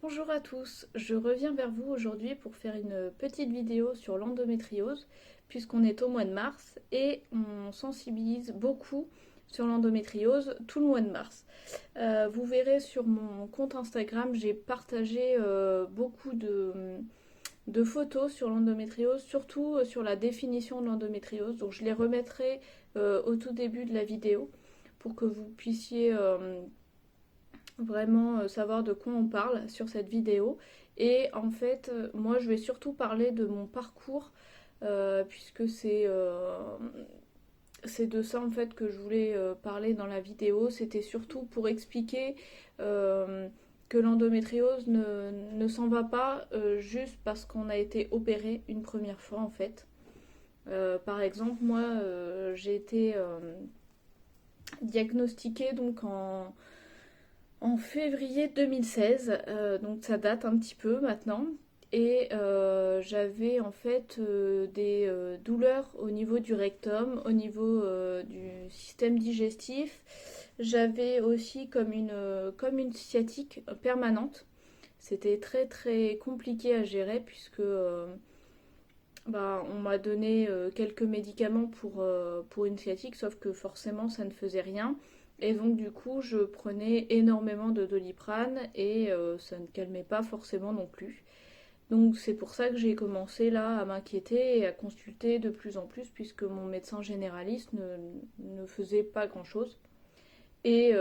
Bonjour à tous, je reviens vers vous aujourd'hui pour faire une petite vidéo sur l'endométriose puisqu'on est au mois de mars et on sensibilise beaucoup sur l'endométriose tout le mois de mars. Vous verrez sur mon compte Instagram, j'ai partagé beaucoup de photos sur l'endométriose, surtout sur la définition de l'endométriose, donc je les remettrai au tout début de la vidéo pour que vous puissiez vraiment savoir de quoi on parle sur cette vidéo. Et en fait, moi je vais surtout parler de mon parcours, puisque c'est de ça en fait que je voulais parler dans la vidéo. C'était surtout pour expliquer que l'endométriose ne s'en va pas juste parce qu'on a été opéré une première fois en fait. Par exemple, moi j'ai été diagnostiquée donc en février 2016, donc ça date un petit peu maintenant. Et j'avais en fait des douleurs au niveau du rectum, au niveau du système digestif. J'avais aussi comme une sciatique permanente. C'était très très compliqué à gérer puisque on m'a donné quelques médicaments pour une sciatique, sauf que forcément ça ne faisait rien. Et donc du coup je prenais énormément de Doliprane et ça ne calmait pas forcément non plus. Donc c'est pour ça que j'ai commencé là à m'inquiéter et à consulter de plus en plus puisque mon médecin généraliste ne faisait pas grand-chose. Et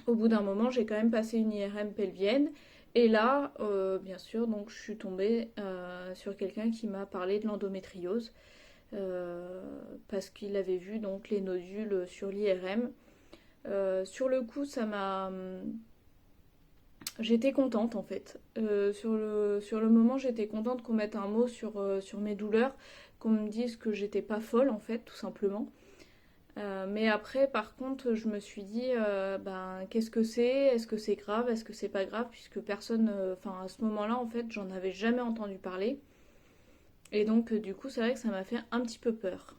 au bout d'un moment j'ai quand même passé une IRM pelvienne et là, bien sûr, donc je suis tombée sur quelqu'un qui m'a parlé de l'endométriose parce qu'il avait vu donc les nodules sur l'IRM. Sur le coup, ça m'a. J'étais contente en fait. Sur le moment, j'étais contente qu'on mette un mot sur mes douleurs, qu'on me dise que j'étais pas folle en fait, tout simplement. Mais après, par contre, je me suis dit, qu'est-ce que c'est? Est-ce que c'est grave? Est-ce que c'est pas grave? Puisque personne, enfin, à ce moment-là, en fait, j'en avais jamais entendu parler. Et donc, du coup, c'est vrai que ça m'a fait un petit peu peur.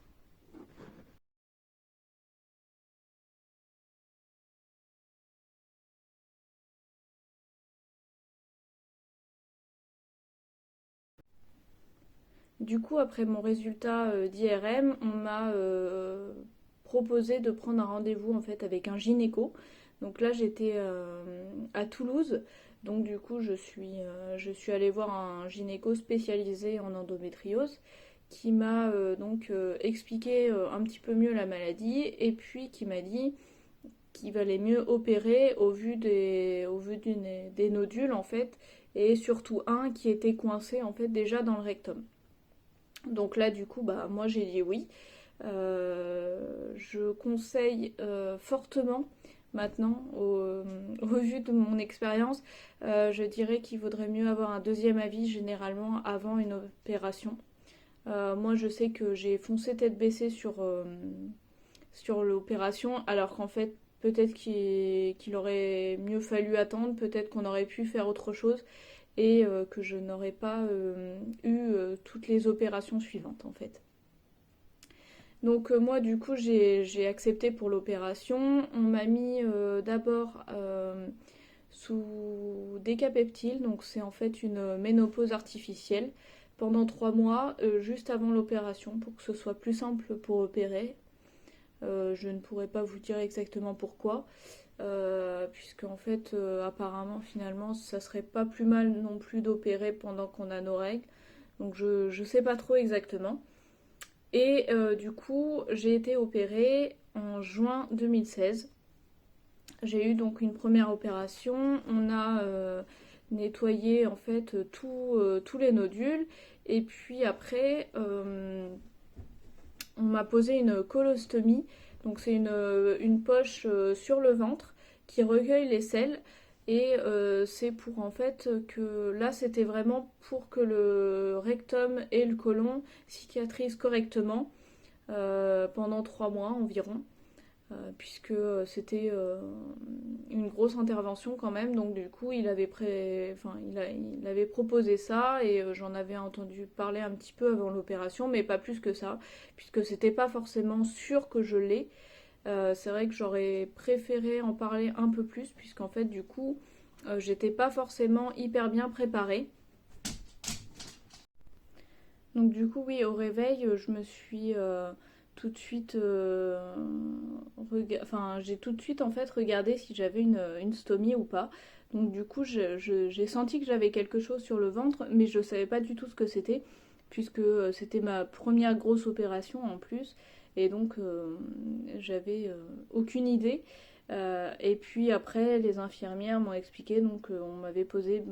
Du coup, après mon résultat d'IRM, on m'a proposé de prendre un rendez-vous en fait avec un gynéco. Donc là, j'étais à Toulouse. Donc du coup, je suis allée voir un gynéco spécialisé en endométriose qui m'a expliqué un petit peu mieux la maladie et puis qui m'a dit qu'il valait mieux opérer au vu des nodules en fait et surtout un qui était coincé en fait déjà dans le rectum. Donc là, du coup, bah, moi j'ai dit oui. Je conseille fortement maintenant, au vu de mon expérience, je dirais qu'il vaudrait mieux avoir un deuxième avis généralement avant une opération. Moi, je sais que j'ai foncé tête baissée sur l'opération, alors qu'en fait, peut-être qu'il aurait mieux fallu attendre, peut-être qu'on aurait pu faire autre chose et que je n'aurais pas eu toutes les opérations suivantes en fait. Donc moi du coup j'ai accepté pour l'opération. On m'a mis d'abord sous décapeptile, donc c'est en fait une ménopause artificielle pendant 3 mois juste avant l'opération pour que ce soit plus simple pour opérer. Je ne pourrais pas vous dire exactement pourquoi, puisque en fait apparemment finalement ça serait pas plus mal non plus d'opérer pendant qu'on a nos règles. Donc je sais pas trop exactement. Et du coup, j'ai été opérée en juin 2016. J'ai eu donc une première opération. On a nettoyé en fait tous les nodules. Et puis après, on m'a posé une colostomie. Donc c'est une poche sur le ventre qui recueille les selles. Et c'est pour en fait que là c'était vraiment pour que le rectum et le côlon cicatrisent correctement pendant 3 mois environ, puisque c'était une grosse intervention quand même. Donc du coup, il avait proposé ça et j'en avais entendu parler un petit peu avant l'opération, mais pas plus que ça, puisque c'était pas forcément sûr que je l'ai. C'est vrai que j'aurais préféré en parler un peu plus, puisqu'en fait, du coup, j'étais pas forcément hyper bien préparée. Donc du coup, oui, au réveil, je me suis tout de suite, enfin, j'ai tout de suite en fait regardé si j'avais une stomie ou pas. Donc du coup, j'ai senti que j'avais quelque chose sur le ventre, mais je savais pas du tout ce que c'était, puisque c'était ma première grosse opération en plus, et donc j'avais aucune idée. Et puis après, les infirmières m'ont expliqué, donc on m'avait posé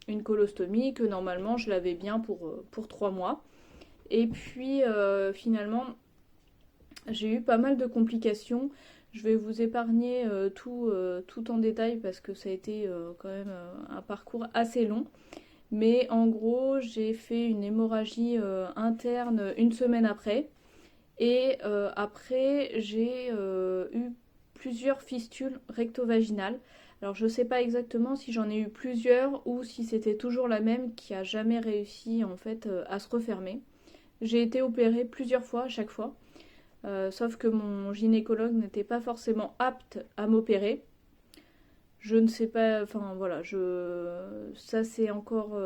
une colostomie, que normalement je l'avais bien pour 3 mois. Et puis finalement, j'ai eu pas mal de complications. Je vais vous épargner tout en détail parce que ça a été quand même un parcours assez long. Mais en gros, j'ai fait une hémorragie interne une semaine après. Et après, j'ai eu plusieurs fistules recto-vaginales. Alors je ne sais pas exactement si j'en ai eu plusieurs ou si c'était toujours la même qui a jamais réussi en fait à se refermer. J'ai été opérée plusieurs fois à chaque fois, sauf que mon gynécologue n'était pas forcément apte à m'opérer. Je ne sais pas, enfin voilà, ça c'est encore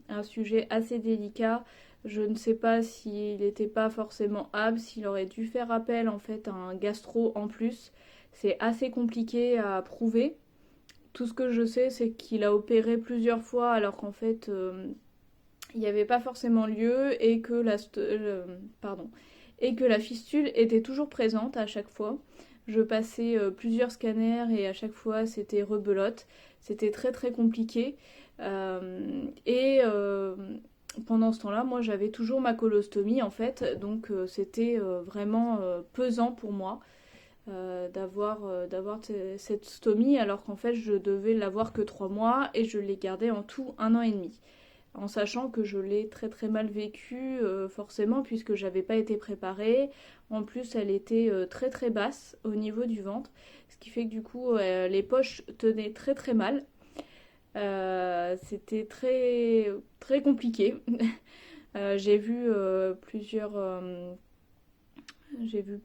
un sujet assez délicat. Je ne sais pas s'il n'était pas forcément apte, s'il aurait dû faire appel en fait à un gastro en plus. C'est assez compliqué à prouver. Tout ce que je sais, c'est qu'il a opéré plusieurs fois alors qu'en fait il n'y avait pas forcément lieu et que pardon, et que la fistule était toujours présente à chaque fois. Je passais plusieurs scanners et à chaque fois c'était rebelote. C'était très très compliqué. Et pendant ce temps-là, moi j'avais toujours ma colostomie en fait, donc c'était vraiment pesant pour moi d'avoir cette stomie alors qu'en fait je devais l'avoir que 3 mois et je l'ai gardée en tout 1 an et demi en sachant que je l'ai très très mal vécu forcément puisque j'avais pas été préparée. En plus, elle était très très basse au niveau du ventre, ce qui fait que du coup les poches tenaient très très mal. C'était très très compliqué. J'ai vu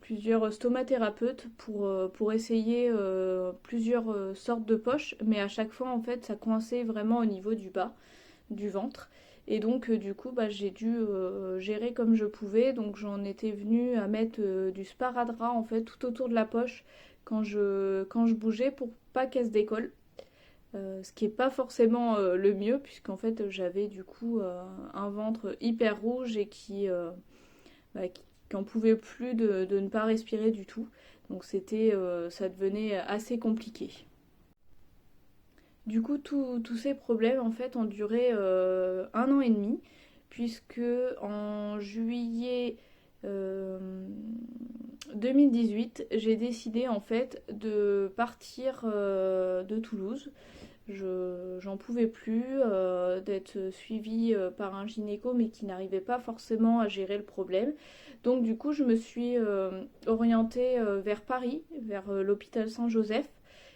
plusieurs stomathérapeutes pour essayer plusieurs sortes de poches, mais à chaque fois en fait ça coinçait vraiment au niveau du bas du ventre. Et donc du coup j'ai dû gérer comme je pouvais. Donc j'en étais venue à mettre du sparadrap en fait tout autour de la poche quand je bougeais pour pas qu'elle se décolle. Ce qui est pas forcément le mieux puisqu'en fait j'avais du coup un ventre hyper rouge et qui en pouvait plus de ne pas respirer du tout. Donc ça devenait assez compliqué. Du coup, tous ces problèmes en fait ont duré 1 an et demi, puisque en juillet euh, 2018, j'ai décidé en fait de partir de Toulouse. J'en pouvais plus d'être suivie par un gynéco mais qui n'arrivait pas forcément à gérer le problème. Donc du coup je me suis orientée vers Paris, vers l'hôpital Saint-Joseph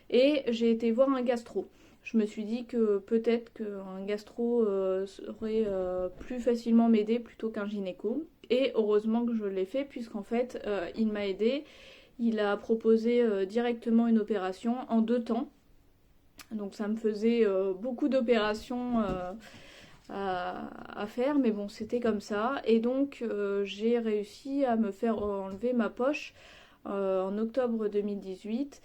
et j'ai été voir un gastro. Je me suis dit que peut-être qu'un gastro saurait plus facilement m'aider plutôt qu'un gynéco. Et heureusement que je l'ai fait puisqu'en fait il m'a aidé. Il a proposé directement une opération en 2 temps. Donc ça me faisait beaucoup d'opérations à faire, mais bon, c'était comme ça. Et donc j'ai réussi à me faire enlever ma poche en octobre 2018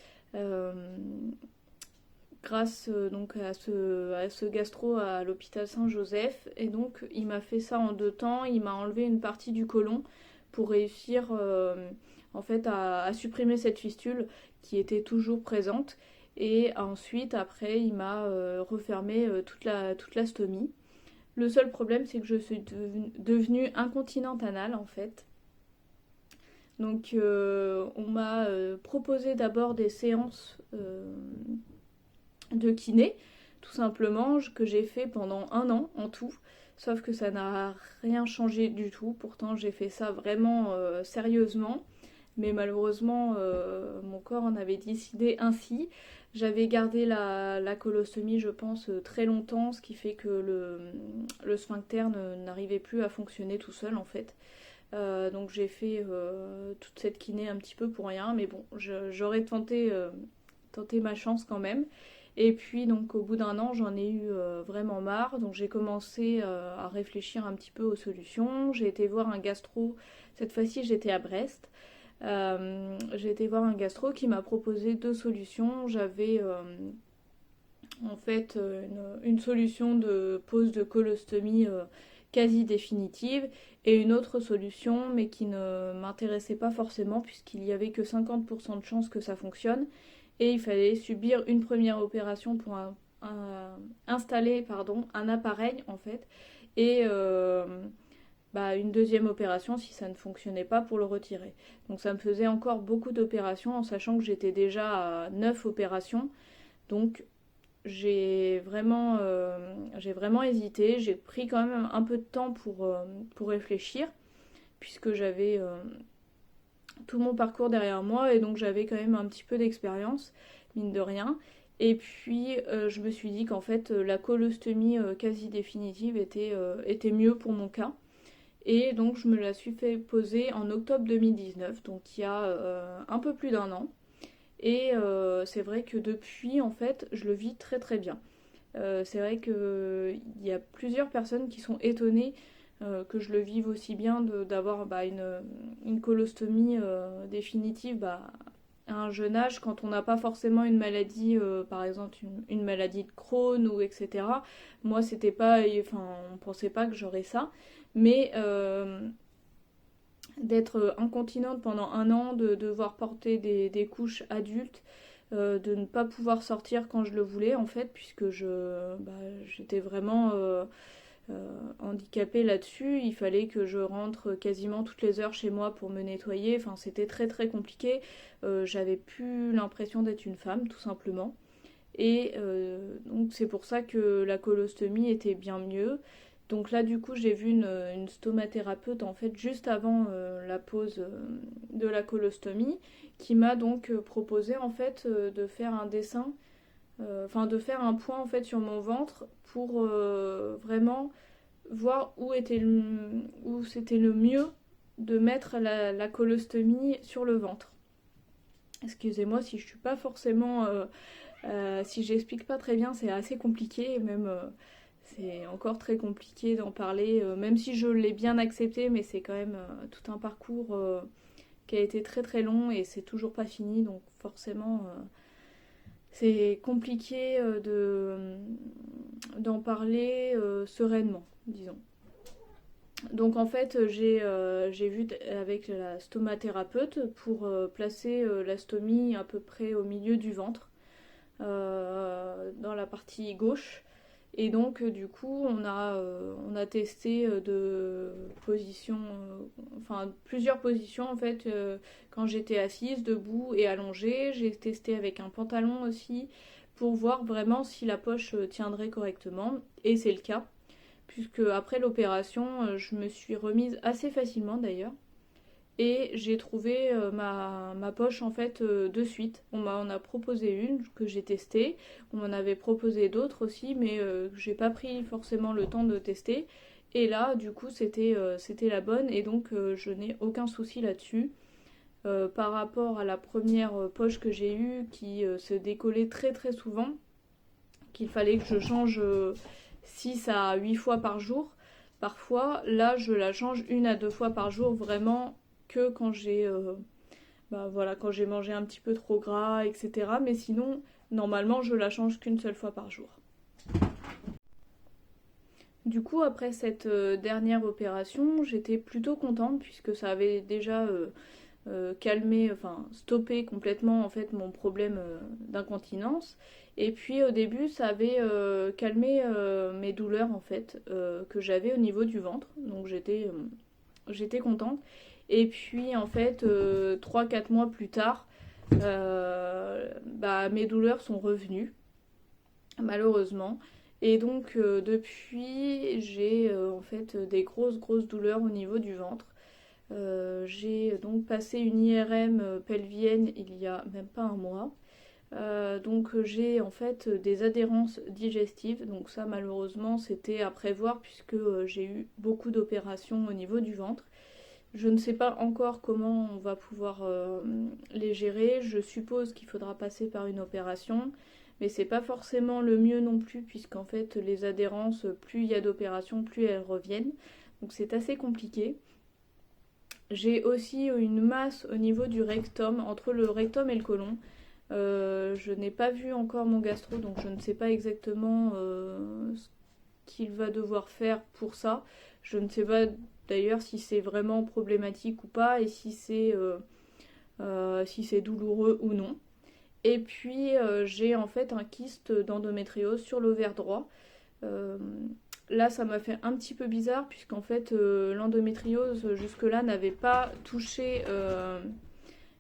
grâce donc à ce gastro à l'hôpital Saint-Joseph. Et donc il m'a fait ça en 2 temps. Il m'a enlevé une partie du côlon pour réussir en fait à supprimer cette fistule qui était toujours présente. Et ensuite, après, il m'a refermé toute la stomie. Le seul problème, c'est que je suis devenue incontinente anale, en fait. Donc, on m'a proposé d'abord des séances de kiné, tout simplement, que j'ai fait pendant 1 an en tout. Sauf que ça n'a rien changé du tout. Pourtant, j'ai fait ça vraiment sérieusement. Mais malheureusement, mon corps en avait décidé ainsi. J'avais gardé la colostomie, je pense, très longtemps, ce qui fait que le sphincter n'arrivait plus à fonctionner tout seul en fait. Donc j'ai fait toute cette kiné un petit peu pour rien, mais bon, j'aurais tenté ma chance quand même. Et puis donc au bout d'un an, j'en ai eu vraiment marre. Donc j'ai commencé à réfléchir un petit peu aux solutions. J'ai été voir un gastro. Cette fois-ci, j'étais à Brest. J'ai été voir un gastro qui m'a proposé deux solutions. J'avais en fait une solution de pose de colostomie quasi définitive et une autre solution mais qui ne m'intéressait pas forcément puisqu'il y avait que 50% de chances que ça fonctionne et il fallait subir une première opération pour installer un appareil en fait et une deuxième opération si ça ne fonctionnait pas pour le retirer. Donc ça me faisait encore beaucoup d'opérations en sachant que j'étais déjà à 9 opérations. Donc j'ai vraiment hésité. J'ai pris quand même un peu de temps pour réfléchir, puisque j'avais tout mon parcours derrière moi et donc j'avais quand même un petit peu d'expérience, mine de rien. Et puis je me suis dit qu'en fait la colostomie quasi définitive était mieux pour mon cas. Et donc je me la suis fait poser en octobre 2019, donc il y a un peu plus d'un an. Et c'est vrai que depuis, en fait, je le vis très très bien. C'est vrai qu'il y a plusieurs personnes qui sont étonnées que je le vive aussi bien d'avoir une colostomie définitive à un jeune âge quand on n'a pas forcément une maladie, par exemple une maladie de Crohn ou etc. Moi, c'était pas, enfin, on pensait pas que j'aurais ça, mais d'être incontinente pendant un an, de devoir porter des couches adultes, de ne pas pouvoir sortir quand je le voulais en fait, puisque j'étais vraiment handicapée là-dessus. Il fallait que je rentre quasiment toutes les heures chez moi pour me nettoyer. Enfin, c'était très très compliqué. J'avais plus l'impression d'être une femme, tout simplement. Et donc c'est pour ça que la colostomie était bien mieux. Donc là du coup j'ai vu une stomathérapeute en fait juste avant la pause de la colostomie qui m'a donc proposé en fait de faire un dessin, enfin de faire un point en fait sur mon ventre pour vraiment voir où c'était le mieux de mettre la colostomie sur le ventre. Excusez-moi si je suis pas forcément si j'explique pas très bien, c'est assez compliqué, et même c'est encore très compliqué d'en parler, même si je l'ai bien accepté, mais c'est quand même tout un parcours qui a été très très long et c'est toujours pas fini, donc forcément c'est compliqué d'en parler sereinement, disons. Donc en fait j'ai vu avec la stomathérapeute pour placer la stomie à peu près au milieu du ventre dans la partie gauche. Et donc du coup on a testé plusieurs positions en fait quand j'étais assise, debout et allongée. J'ai testé avec un pantalon aussi pour voir vraiment si la poche tiendrait correctement et c'est le cas puisque après l'opération je me suis remise assez facilement d'ailleurs et j'ai trouvé ma poche en fait de suite. On m'en a proposé une que j'ai testée, on m'en avait proposé d'autres aussi, mais j'ai pas pris forcément le temps de tester. Et là, du coup, c'était la bonne et donc je n'ai aucun souci là-dessus. Par rapport à la première poche que j'ai eue qui se décollait très très souvent, qu'il fallait que je change 6 à 8 fois par jour. Parfois, là, je la change une à deux fois par jour, vraiment que quand quand j'ai mangé un petit peu trop gras, etc. Mais sinon, normalement, je la change qu'une seule fois par jour. Du coup, après cette dernière opération, j'étais plutôt contente puisque ça avait déjà calmé, enfin stoppé complètement en fait mon problème d'incontinence. Et puis au début, ça avait calmé mes douleurs en fait que j'avais au niveau du ventre. Donc j'étais contente. Et puis en fait, 3-4 mois plus tard, mes douleurs sont revenues, malheureusement. Et donc depuis, j'ai en fait des grosses douleurs au niveau du ventre. J'ai donc passé une IRM pelvienne il y a même pas un mois. Donc j'ai en fait des adhérences digestives. Donc ça malheureusement c'était à prévoir puisque j'ai eu beaucoup d'opérations au niveau du ventre. Je ne sais pas encore comment on va pouvoir les gérer. Je suppose qu'il faudra passer par une opération. mais c'est pas forcément le mieux non plus, puisqu'en fait les adhérences, plus il y a d'opérations, plus elles reviennent. Donc c'est assez compliqué. J'ai aussi une masse au niveau du rectum, entre le rectum et le côlon. Je n'ai pas vu encore mon gastro, donc je ne sais pas exactement ce qu'il va devoir faire pour ça. Je ne sais pas d'ailleurs si c'est vraiment problématique ou pas et si c'est douloureux ou non. Et puis j'ai en fait un kyste d'endométriose sur l'ovaire droit. Euh, Là, ça m'a fait un petit peu bizarre puisqu'en fait l'endométriose jusque-là n'avait pas touché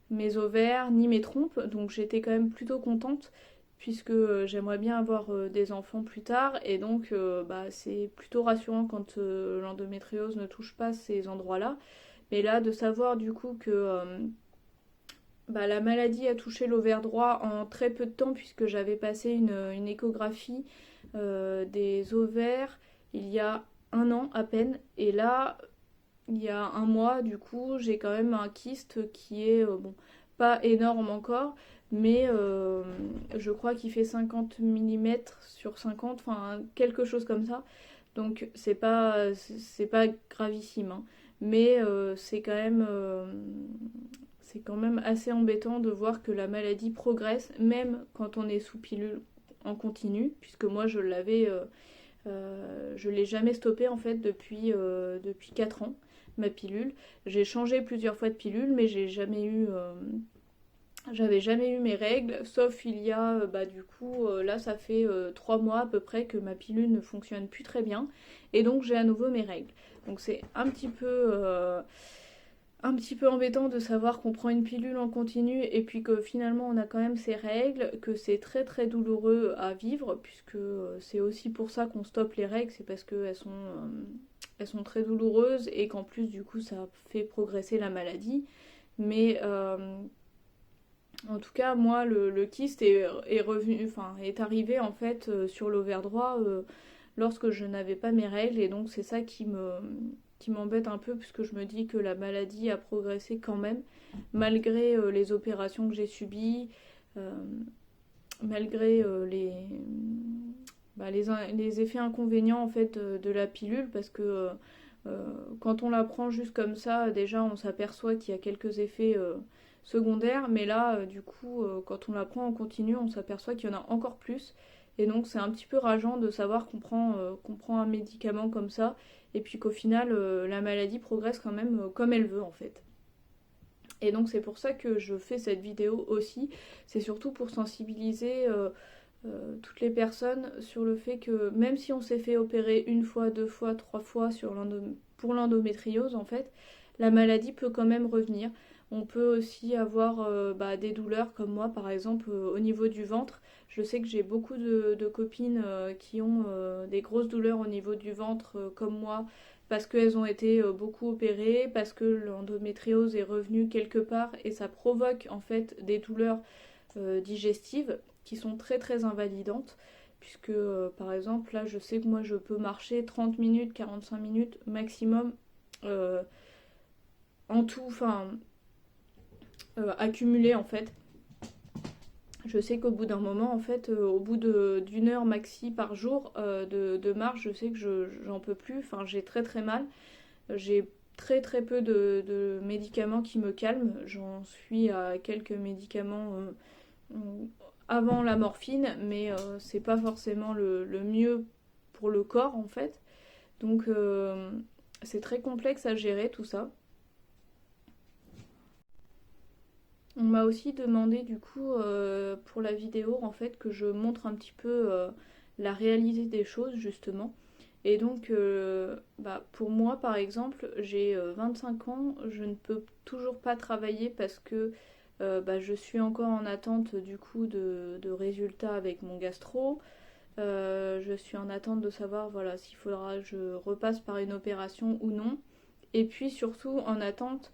mes ovaires ni mes trompes, donc j'étais quand même plutôt contente puisque j'aimerais bien avoir des enfants plus tard et donc bah, c'est plutôt rassurant quand l'endométriose ne touche pas ces endroits-là. Mais là, de savoir du coup que bah, la maladie a touché l'ovaire droit en très peu de temps puisque j'avais passé une échographie des ovaires il y a un an à peine et là il y a un mois du coup j'ai quand même un kyste qui est bon pas énorme encore mais je crois qu'il fait 50 mm sur 50, enfin quelque chose comme ça, donc c'est pas gravissime, hein. Mais c'est quand même assez embêtant de voir que la maladie progresse, même quand on est sous pilule en continu, puisque moi je l'ai jamais stoppé en fait depuis 4 ans, ma pilule. J'ai changé plusieurs fois de pilule, mais j'avais jamais eu mes règles, sauf il y a, bah du coup, là ça fait 3 mois à peu près que ma pilule ne fonctionne plus très bien, et donc j'ai à nouveau mes règles. Donc c'est un petit peu embêtant de savoir qu'on prend une pilule en continu et puis que finalement on a quand même ces règles, que c'est très très douloureux à vivre, puisque c'est aussi pour ça qu'on stoppe les règles, c'est parce elles sont très douloureuses et qu'en plus du coup ça fait progresser la maladie. Mais en tout cas, moi, le kyste est revenu, enfin, est arrivé en fait sur l'ovaire droit lorsque je n'avais pas mes règles, et donc c'est ça qui m'embête un peu puisque je me dis que la maladie a progressé quand même malgré les opérations que j'ai subies, euh, malgré les effets inconvénients en fait de la pilule, parce que quand on la prend juste comme ça, déjà on s'aperçoit qu'il y a quelques effets secondaires, mais là du coup quand on la prend en continu, on s'aperçoit qu'il y en a encore plus. Et donc c'est un petit peu rageant de savoir qu'on prend un médicament comme ça et puis qu'au final la maladie progresse quand même comme elle veut en fait. Et donc c'est pour ça que je fais cette vidéo aussi. C'est surtout pour sensibiliser toutes les personnes sur le fait que même si on s'est fait opérer une fois, deux fois, trois fois pour l'endométriose en fait, la maladie peut quand même revenir. On peut aussi avoir bah, des douleurs comme moi par exemple au niveau du ventre. Je sais que j'ai beaucoup de copines qui ont des grosses douleurs au niveau du ventre comme moi, parce qu'elles ont été beaucoup opérées, parce que l'endométriose est revenue quelque part et ça provoque en fait des douleurs digestives qui sont très très invalidantes, puisque par exemple là je sais que moi je peux marcher 30 minutes, 45 minutes maximum euh, en tout, enfin accumulé en fait. Je sais qu'au bout d'un moment, en fait, au bout d'une heure maxi par jour de marche, je sais que j'en peux plus. Enfin, j'ai très très mal. J'ai très très peu de médicaments qui me calment. J'en suis à quelques médicaments avant la morphine, mais c'est pas forcément le mieux pour le corps en fait. Donc c'est très complexe à gérer tout ça. On m'a aussi demandé du coup pour la vidéo en fait que je montre un petit peu la réalité des choses justement. Et donc bah, pour moi par exemple j'ai 25 ans, je ne peux toujours pas travailler parce que bah, je suis encore en attente du coup de résultats avec mon gastro. Je suis en attente de savoir voilà s'il faudra que je repasse par une opération ou non. Et puis surtout en attente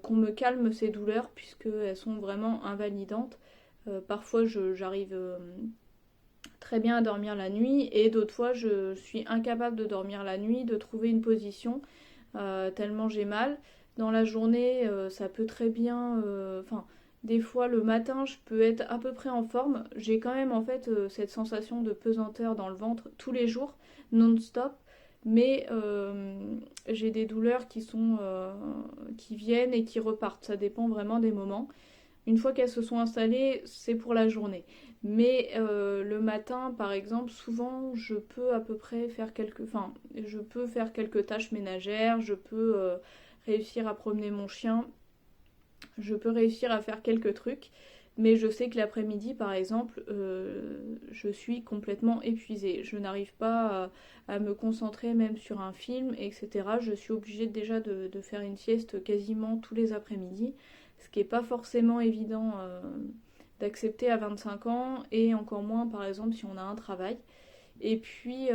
qu'on me calme ces douleurs puisqu'elles sont vraiment invalidantes. Parfois j'arrive très bien à dormir la nuit et d'autres fois je suis incapable de dormir la nuit, de trouver une position tellement j'ai mal. Dans la journée ça peut très bien... Enfin Des fois le matin je peux être à peu près en forme. J'ai quand même en fait cette sensation de pesanteur dans le ventre tous les jours, non-stop. Mais j'ai des douleurs qui viennent et qui repartent. Ça dépend vraiment des moments. Une fois qu'elles se sont installées, c'est pour la journée. Mais le matin, par exemple, souvent, je peux à peu près faire je peux faire quelques tâches ménagères, je peux réussir à promener mon chien, je peux réussir à faire quelques trucs. Mais je sais que l'après-midi, par exemple, je suis complètement épuisée. Je n'arrive pas à me concentrer même sur un film, etc. Je suis obligée déjà de faire une sieste quasiment tous les après-midi, ce qui n'est pas forcément évident d'accepter à 25 ans, et encore moins, par exemple, si on a un travail. Et puis,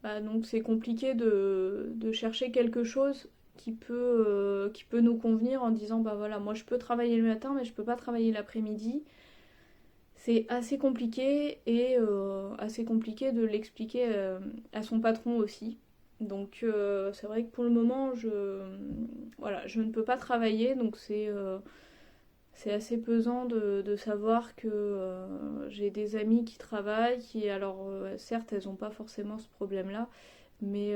donc c'est compliqué de chercher quelque chose qui peut nous convenir en disant bah voilà, moi je peux travailler le matin mais je peux pas travailler l'après-midi. C'est assez compliqué et assez compliqué de l'expliquer à son patron aussi. Donc c'est vrai que pour le moment voilà, je ne peux pas travailler, donc c'est assez pesant de savoir que j'ai des amis qui travaillent, qui alors certes elles n'ont pas forcément ce problème-là, mais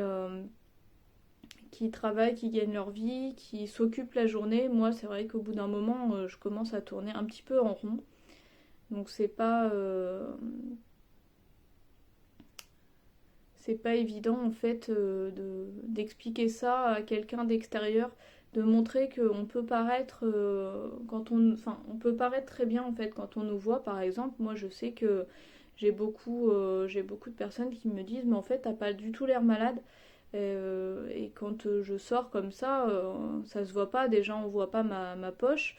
qui travaillent, qui gagnent leur vie, qui s'occupent la journée. Moi, c'est vrai qu'au bout d'un moment, je commence à tourner un petit peu en rond. Donc c'est pas évident en fait d'expliquer ça à quelqu'un d'extérieur, de montrer qu'on peut paraître on peut paraître très bien en fait quand on nous voit. Par exemple, moi je sais que j'ai beaucoup de personnes qui me disent mais en fait t'as pas du tout l'air malade. Et quand je sors comme ça se voit pas. Déjà, on voit pas ma poche,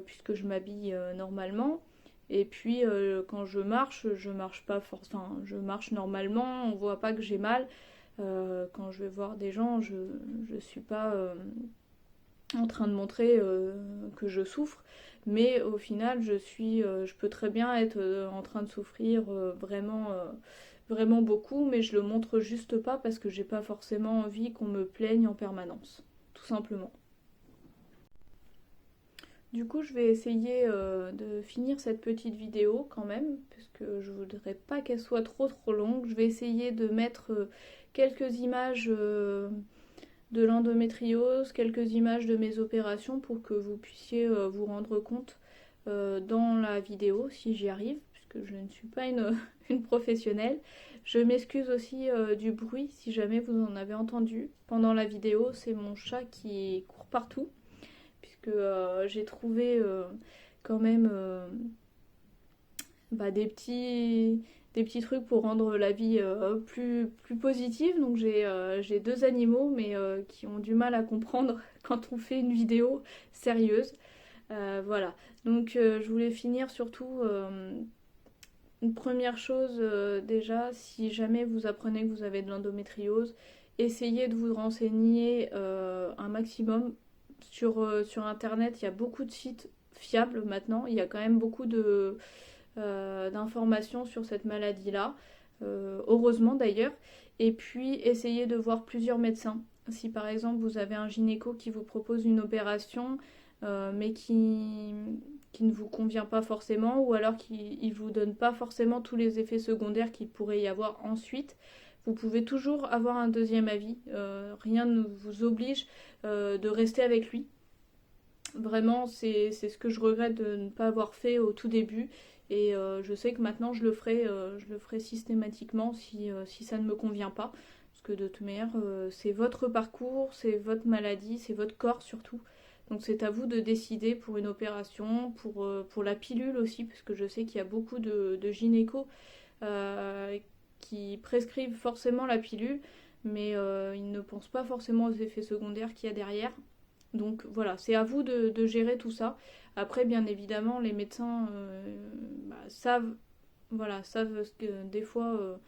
puisque je m'habille normalement. Et puis, quand je marche pas enfin, je marche normalement, on voit pas que j'ai mal. Quand je vais voir des gens, je suis pas en train de montrer que je souffre. Mais au final, je peux très bien être en train de souffrir vraiment beaucoup, mais je le montre juste pas parce que j'ai pas forcément envie qu'on me plaigne en permanence, tout simplement. Du coup, je vais essayer de finir cette petite vidéo quand même, parce que je voudrais pas qu'elle soit trop longue. Je vais essayer de mettre quelques images de l'endométriose, quelques images de mes opérations pour que vous puissiez vous rendre compte dans la vidéo si j'y arrive, puisque je ne suis pas une professionnelle. Je m'excuse aussi du bruit si jamais vous en avez entendu pendant la vidéo. C'est mon chat qui court partout, puisque j'ai trouvé quand même des petits trucs pour rendre la vie plus positive. Donc j'ai deux animaux, mais qui ont du mal à comprendre quand on fait une vidéo sérieuse. Voilà, donc je voulais finir surtout une première chose déjà, si jamais vous apprenez que vous avez de l'endométriose, essayez de vous renseigner un maximum sur internet. Il y a beaucoup de sites fiables maintenant, il y a quand même beaucoup d'informations sur cette maladie-là, heureusement d'ailleurs. Et puis essayez de voir plusieurs médecins. Si par exemple vous avez un gynéco qui vous propose une opération, mais qui ne vous convient pas forcément, ou alors qui ne vous donne pas forcément tous les effets secondaires qu'il pourrait y avoir ensuite, vous pouvez toujours avoir un deuxième avis. Rien ne vous oblige de rester avec lui. Vraiment, c'est ce que je regrette de ne pas avoir fait au tout début. Et je sais que maintenant je le ferai systématiquement si ça ne me convient pas. Parce que de toute manière, c'est votre parcours, c'est votre maladie, c'est votre corps surtout. Donc c'est à vous de décider pour une opération, pour la pilule aussi, parce que je sais qu'il y a beaucoup de gynécos qui prescrivent forcément la pilule, mais ils ne pensent pas forcément aux effets secondaires qu'il y a derrière. Donc voilà, c'est à vous de gérer tout ça. Après, bien évidemment, les médecins savent, voilà, savent des fois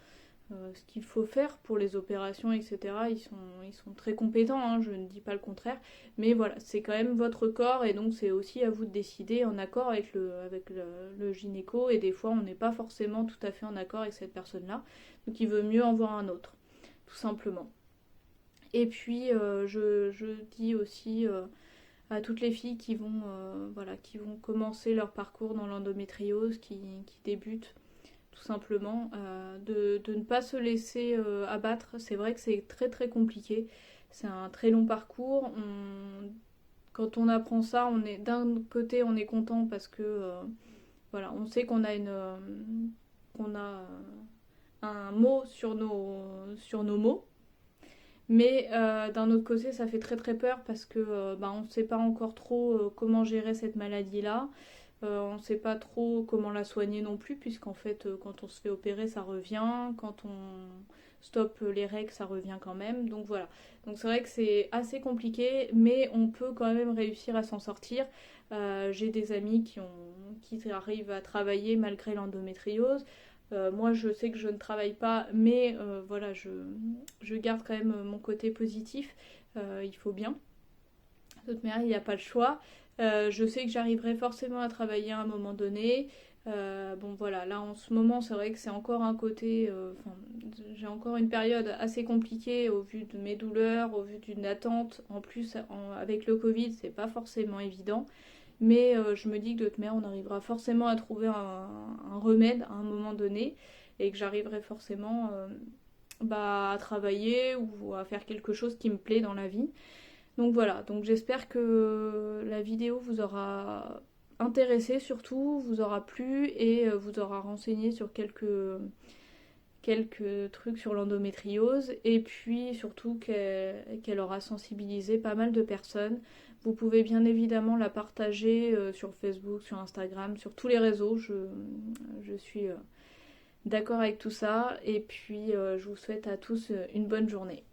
ce qu'il faut faire pour les opérations, etc. Ils sont très compétents, hein, je ne dis pas le contraire. Mais voilà, c'est quand même votre corps et donc c'est aussi à vous de décider en accord avec le gynéco. Et des fois, on n'est pas forcément tout à fait en accord avec cette personne-là. Donc il veut mieux en voir un autre, tout simplement. Et puis, je dis aussi à toutes les filles voilà, qui vont commencer leur parcours dans l'endométriose, qui débutent tout simplement, de ne pas se laisser abattre. C'est vrai que c'est très très compliqué, c'est un très long parcours. Quand on apprend ça, on est d'un côté on est content parce que voilà, on sait qu'on a un mot sur nos mots. Mais d'un autre côté, ça fait très très peur parce que on ne sait pas encore trop comment gérer cette maladie-là. On ne sait pas trop comment la soigner non plus, puisqu'en fait, quand on se fait opérer, ça revient. Quand on stoppe les règles, ça revient quand même. Donc voilà. Donc c'est vrai que c'est assez compliqué, mais on peut quand même réussir à s'en sortir. J'ai des amis qui arrivent à travailler malgré l'endométriose. Moi, je sais que je ne travaille pas, mais voilà, je garde quand même mon côté positif. Il faut bien. De toute manière, il n'y a pas le choix. Je sais que j'arriverai forcément à travailler à un moment donné. Bon voilà, là en ce moment, c'est vrai que c'est encore un côté. J'ai encore une période assez compliquée au vu de mes douleurs, au vu d'une attente. En plus, avec le Covid, c'est pas forcément évident. Mais je me dis que de toute manière, on arrivera forcément à trouver un remède à un moment donné et que j'arriverai forcément à travailler ou à faire quelque chose qui me plaît dans la vie. Donc voilà, donc j'espère que la vidéo vous aura intéressé surtout, vous aura plu et vous aura renseigné sur quelques trucs sur l'endométriose et puis surtout qu'elle aura sensibilisé pas mal de personnes. Vous pouvez bien évidemment la partager sur Facebook, sur Instagram, sur tous les réseaux. Je suis d'accord avec tout ça et puis je vous souhaite à tous une bonne journée.